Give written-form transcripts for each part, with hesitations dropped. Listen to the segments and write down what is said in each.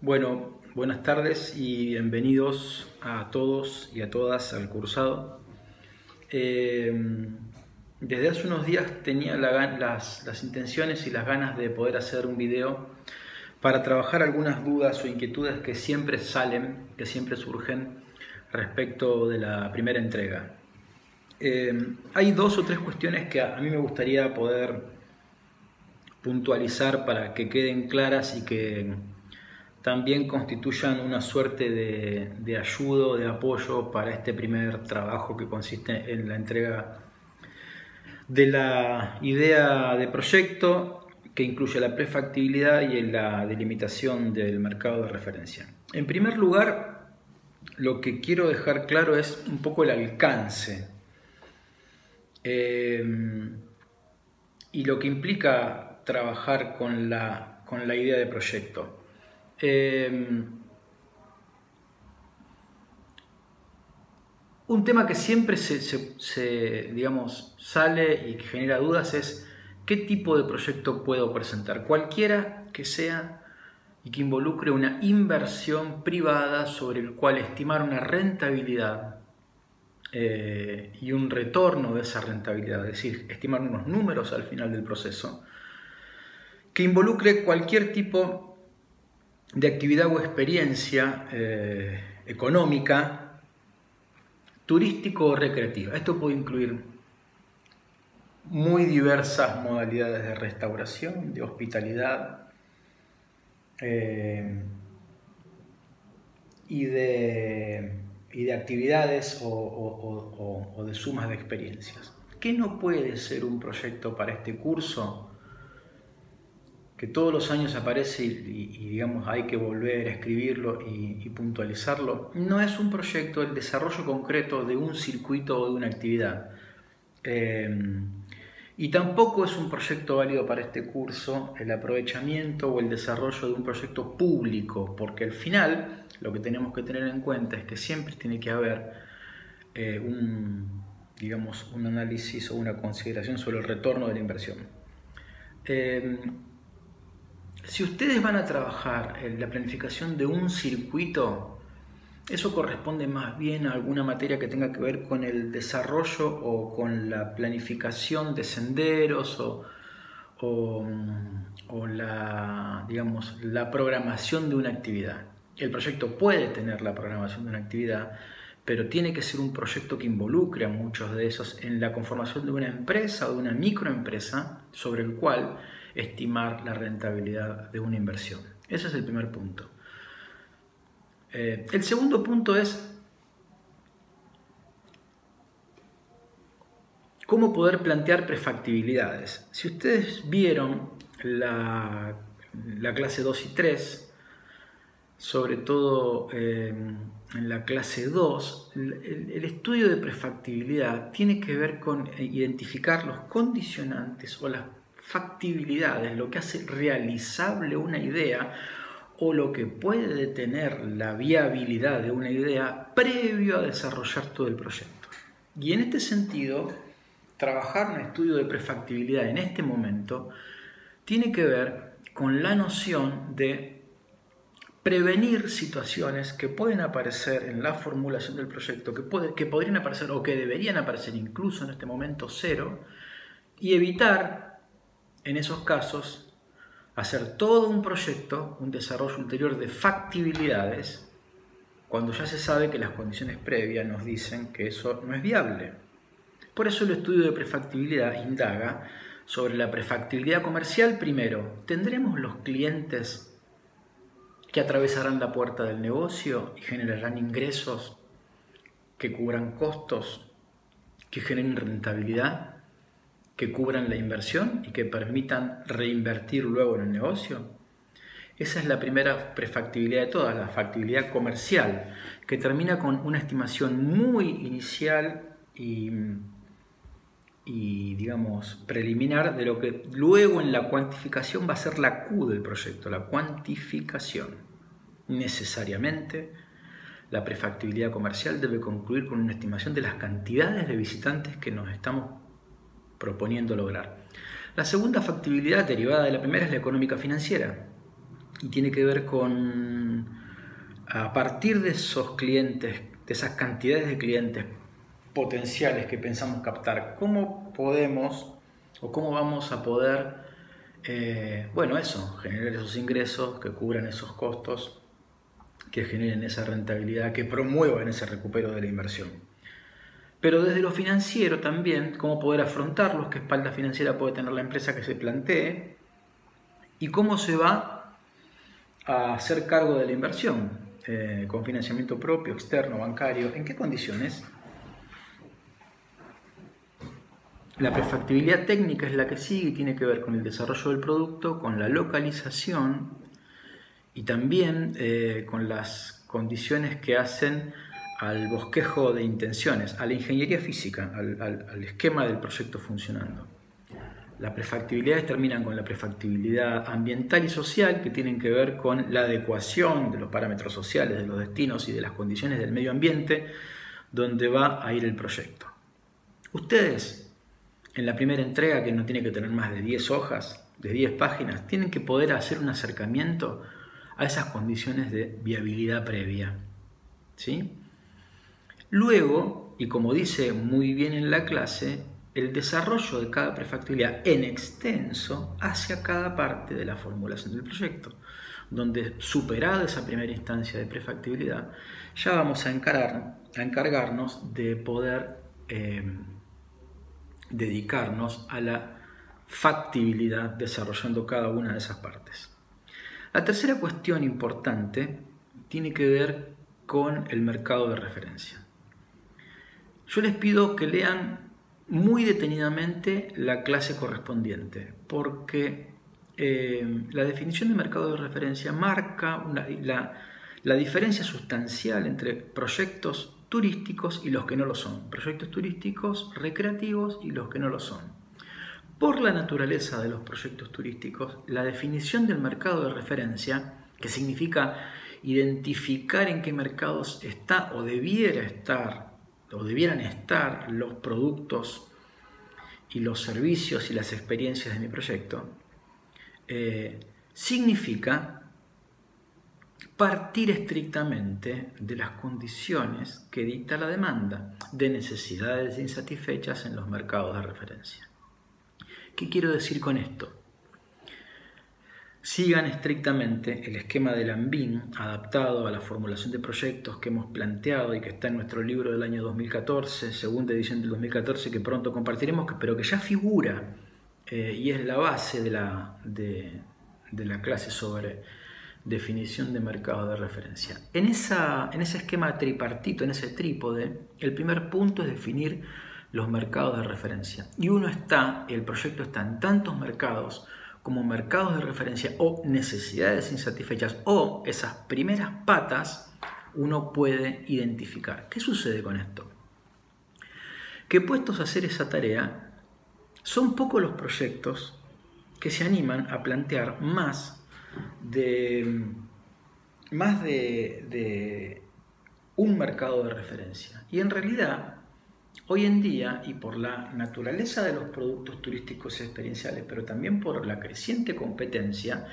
Bueno, buenas tardes y bienvenidos a todos y a todas al cursado. Desde hace unos días tenía las intenciones y las ganas de poder hacer un video para trabajar algunas dudas o inquietudes que siempre salen, que siempre surgen respecto de la primera entrega. Hay dos o tres cuestiones que a mí me gustaría poder puntualizar para que queden claras y que también constituyan una suerte de ayuda, de apoyo para este primer trabajo que consiste en la entrega de la idea de proyecto, que incluye la prefactibilidad y la delimitación del mercado de referencia. En primer lugar, lo que quiero dejar claro es un poco el alcance y lo que implica trabajar con la idea de proyecto. Un tema que siempre digamos, sale y que genera dudas es qué tipo de proyecto puedo presentar, cualquiera que sea y que involucre una inversión privada sobre el cual estimar una rentabilidad y un retorno de esa rentabilidad, es decir, estimar unos números al final del proceso, que involucre cualquier tipo de actividad o experiencia económica, turístico o recreativa. Esto puede incluir muy diversas modalidades de restauración, de hospitalidad y de actividades o de sumas de experiencias. ¿Qué no puede ser un proyecto para este curso? Que todos los años aparece y digamos hay que volver a escribirlo y puntualizarlo, no es un proyecto el desarrollo concreto de un circuito o de una actividad. Y tampoco es un proyecto válido para este curso el aprovechamiento o el desarrollo de un proyecto público, porque al final lo que tenemos que tener en cuenta es que siempre tiene que haber un análisis o una consideración sobre el retorno de la inversión. Si ustedes van a trabajar en la planificación de un circuito, eso corresponde más bien a alguna materia que tenga que ver con el desarrollo o con la planificación de senderos o la programación de una actividad. El proyecto puede tener la programación de una actividad, pero tiene que ser un proyecto que involucre a muchos de esos en la conformación de una empresa o de una microempresa sobre el cual estimar la rentabilidad de una inversión. Ese es el primer punto. El segundo punto es cómo poder plantear prefactibilidades. Si ustedes vieron la clase 2 y 3, sobre todo en la clase 2, el estudio de prefactibilidad tiene que ver con identificar los condicionantes o las factibilidades, lo que hace realizable una idea o lo que puede detener la viabilidad de una idea previo a desarrollar todo el proyecto. Y en este sentido, trabajar un estudio de prefactibilidad en este momento tiene que ver con la noción de prevenir situaciones que pueden aparecer en la formulación del proyecto, que podrían aparecer o que deberían aparecer incluso en este momento cero, y evitar en esos casos hacer todo un proyecto, un desarrollo ulterior de factibilidades, cuando ya se sabe que las condiciones previas nos dicen que eso no es viable. Por eso el estudio de prefactibilidad indaga sobre la prefactibilidad comercial primero. ¿Tendremos los clientes que atravesarán la puerta del negocio y generarán ingresos que cubran costos, que generen rentabilidad, que cubran la inversión y que permitan reinvertir luego en el negocio? Esa es la primera prefactibilidad de todas, la factibilidad comercial, que termina con una estimación muy inicial y digamos preliminar de lo que luego en la cuantificación va a ser la Q del proyecto, la cuantificación. Necesariamente la prefactibilidad comercial debe concluir con una estimación de las cantidades de visitantes que nos estamos proponiendo lograr. La segunda factibilidad derivada de la primera es la económica financiera. y tiene que ver con, a partir de esos clientes, de esas cantidades de clientes potenciales que pensamos captar, cómo podemos o cómo vamos a poder, bueno, eso, generar esos ingresos que cubran esos costos, que generen esa rentabilidad, que promuevan ese recupero de la inversión. Pero desde lo financiero también, cómo poder afrontarlos, qué espalda financiera puede tener la empresa que se plantee y cómo se va a hacer cargo de la inversión, con financiamiento propio, externo, bancario, en qué condiciones. La prefactibilidad técnica es la que sigue y tiene que ver con el desarrollo del producto, con la localización y también con las condiciones que hacen al bosquejo de intenciones, a la ingeniería física, al esquema del proyecto funcionando. Las prefactibilidades terminan con la prefactibilidad ambiental y social, que tienen que ver con la adecuación de los parámetros sociales, de los destinos y de las condiciones del medio ambiente donde va a ir el proyecto. Ustedes, en la primera entrega, que no tiene que tener más de 10 hojas, de 10 páginas, tienen que poder hacer un acercamiento a esas condiciones de viabilidad previa, ¿sí? Luego, y como dice muy bien en la clase, el desarrollo de cada prefactibilidad en extenso hacia cada parte de la formulación del proyecto, donde superada esa primera instancia de prefactibilidad, ya vamos a encargarnos de poder dedicarnos a la factibilidad desarrollando cada una de esas partes. La tercera cuestión importante tiene que ver con el mercado de referencia. Yo les pido que lean muy detenidamente la clase correspondiente, porque la definición de mercado de referencia marca la diferencia sustancial entre proyectos turísticos y los que no lo son, proyectos turísticos recreativos y los que no lo son. Por la naturaleza de los proyectos turísticos, la definición del mercado de referencia, que significa identificar en qué mercados está o debieran estar los productos y los servicios y las experiencias de mi proyecto, significa partir estrictamente de las condiciones que dicta la demanda, de necesidades insatisfechas en los mercados de referencia. ¿Qué quiero decir con esto? Sigan estrictamente el esquema del AMBIN adaptado a la formulación de proyectos que hemos planteado y que está en nuestro libro del año 2014, segunda edición del 2014, que pronto compartiremos, pero que ya figura y es la base de la clase sobre definición de mercado de referencia. En ese esquema tripartito, en ese trípode, el primer punto es definir los mercados de referencia. Y el proyecto está en tantos mercados como mercados de referencia o necesidades insatisfechas o esas primeras patas uno puede identificar. ¿Qué sucede con esto? Que puestos a hacer esa tarea, son pocos los proyectos que se animan a plantear más de un mercado de referencia. Y en realidad, hoy en día, y por la naturaleza de los productos turísticos y experienciales, pero también por la creciente competencia,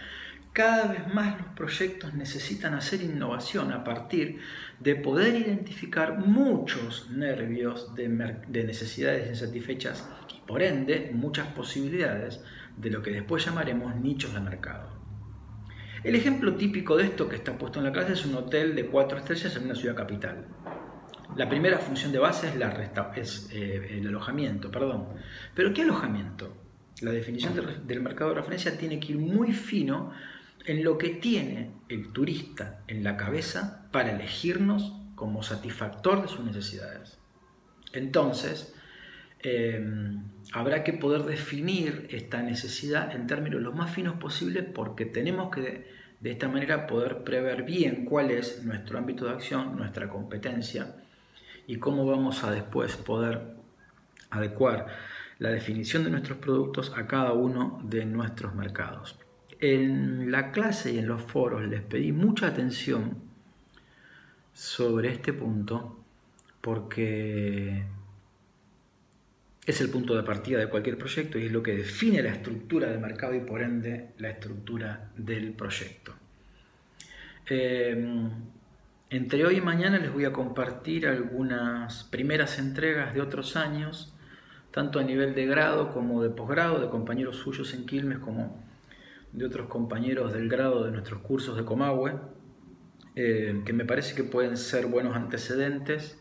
cada vez más los proyectos necesitan hacer innovación a partir de poder identificar muchos nervios de necesidades insatisfechas y por ende muchas posibilidades de lo que después llamaremos nichos de mercado. El ejemplo típico de esto que está puesto en la clase es un hotel de 4 estrellas en una ciudad capital. La primera función de base es el alojamiento, Pero ¿qué alojamiento? La definición del mercado de referencia tiene que ir muy fino en lo que tiene el turista en la cabeza para elegirnos como satisfactor de sus necesidades. Entonces, habrá que poder definir esta necesidad en términos lo más finos posible porque tenemos que de esta manera poder prever bien cuál es nuestro ámbito de acción, nuestra competencia y cómo vamos a después poder adecuar la definición de nuestros productos a cada uno de nuestros mercados. En la clase y en los foros les pedí mucha atención sobre este punto porque es el punto de partida de cualquier proyecto y es lo que define la estructura del mercado y por ende la estructura del proyecto. Entre hoy y mañana les voy a compartir algunas primeras entregas de otros años, tanto a nivel de grado como de posgrado, de compañeros suyos en Quilmes como de otros compañeros del grado de nuestros cursos de Comahue, que me parece que pueden ser buenos antecedentes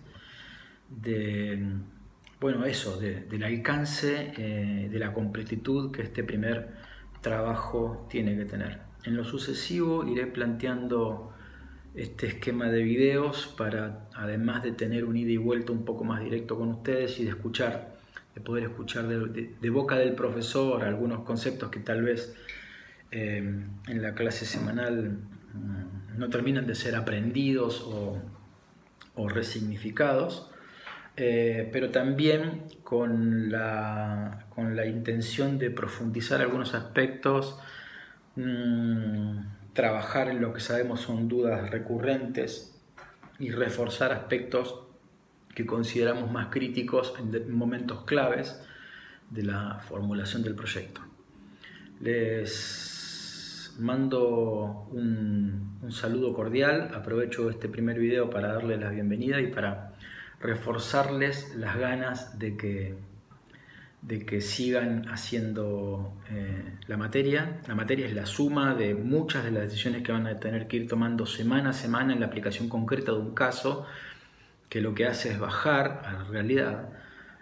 del alcance, de la completitud que este primer trabajo tiene que tener. En lo sucesivo iré planteando este esquema de videos para, además de tener un ida y vuelta un poco más directo con ustedes y de poder escuchar de boca del profesor algunos conceptos que tal vez en la clase semanal no terminan de ser aprendidos o resignificados, pero también con la intención de profundizar algunos aspectos, trabajar en lo que sabemos son dudas recurrentes y reforzar aspectos que consideramos más críticos en momentos claves de la formulación del proyecto. Les mando un saludo cordial, aprovecho este primer video para darles la bienvenida y para reforzarles las ganas de que sigan haciendo la materia. La materia es la suma de muchas de las decisiones que van a tener que ir tomando semana a semana en la aplicación concreta de un caso, que lo que hace es bajar a la realidad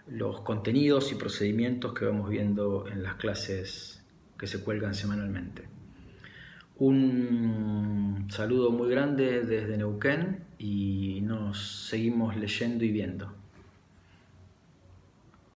los contenidos y procedimientos que vamos viendo en las clases que se cuelgan semanalmente. Un saludo muy grande desde Neuquén y nos seguimos leyendo y viendo.